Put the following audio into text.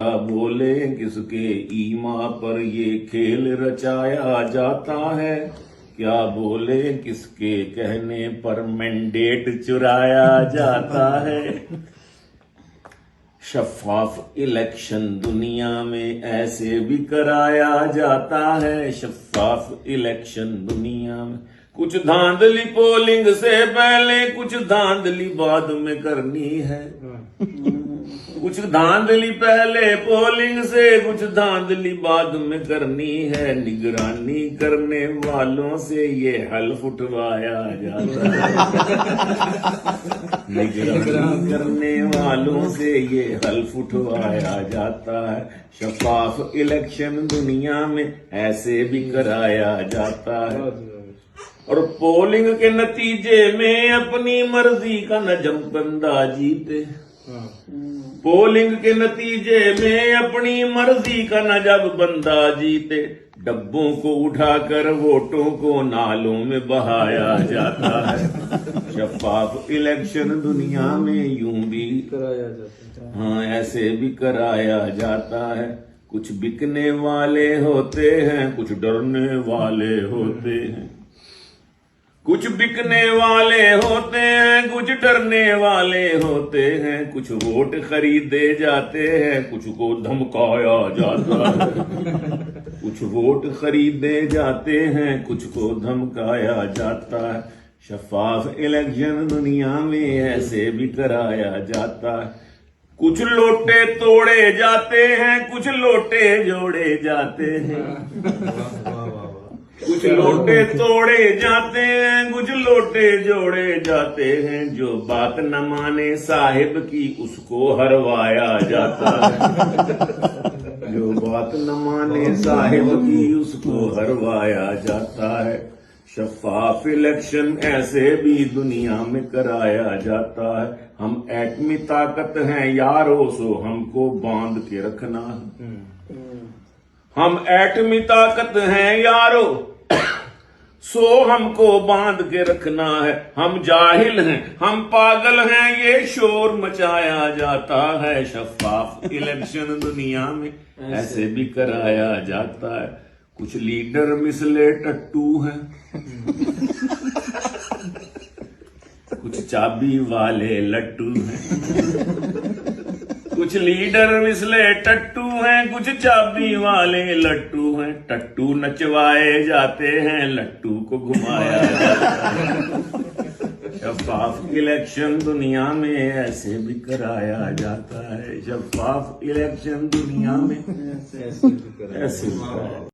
क्या बोले किसके ईमा पर ये खेल रचाया जाता है। क्या बोले किसके कहने पर मैंडेट चुराया जाता है। शफाफ इलेक्शन दुनिया में ऐसे भी कराया जाता है। शफाफ इलेक्शन दुनिया में कुछ धांधली पोलिंग से पहले कुछ धांधली बाद में करनी है। कुछ धांधली पहले पोलिंग से कुछ धांधली बाद में करनी है। निगरानी करने वालों से ये हल्फ उठवाया जाता है। निगरानी करने वालों से ये हल्फ उठवाया जाता है। शफाफ इलेक्शन दुनिया में ऐसे भी कराया जाता है। और पोलिंग के नतीजे में अपनी मर्जी का नजम बंदा जीते। पोलिंग के नतीजे में अपनी मर्जी का नजब बंदा जीते। डब्बों को उठाकर वोटों को नालों में बहाया जाता है। शफाफ इलेक्शन दुनिया में यूं भी कराया जाता है। हाँ, ऐसे भी कराया जाता है। कुछ बिकने वाले होते हैं, कुछ डरने वाले होते हैं। कुछ बिकने वाले होते हैं, कुछ डरने वाले होते हैं। कुछ वोट खरीदे जाते हैं, कुछ को धमकाया जाता है। कुछ वोट खरीदे जाते हैं, कुछ को धमकाया जाता है। शफाफ इलेक्शन दुनिया में ऐसे भी कराया जाता है। कुछ लोटे तोड़े जाते हैं, कुछ लोटे जोड़े जाते हैं। कुछ लोटे तोड़े जाते हैं, कुछ लोटे जोड़े जाते हैं। जो बात न माने साहिब की उसको हरवाया जाता है। जो बात न माने साहिब की उसको हरवाया जाता है। शफाफ इलेक्शन ऐसे भी दुनिया में कराया जाता है। हम एटमी ताकत हैं यारो, सो हमको बांध के रखना है। हम एटमी ताकत हैं यारो, सो हमको बांध के रखना है। हम जाहिल हैं, हम पागल हैं, ये शोर मचाया जाता है। शफाफ इलेक्शन दुनिया में ऐसे भी कराया जाता है। कुछ लीडर मिसले टट्टू हैं, कुछ चाबी वाले लट्टू हैं। कुछ लीडर मिसले टट्टू हैं, कुछ चाबी वाले लट्टू हैं। टट्टू नचवाए जाते हैं, लट्टू को घुमाया जाता है। शफाफ इलेक्शन दुनिया में ऐसे भी कराया जाता है। शफाफ इलेक्शन दुनिया में ऐसे भी कराया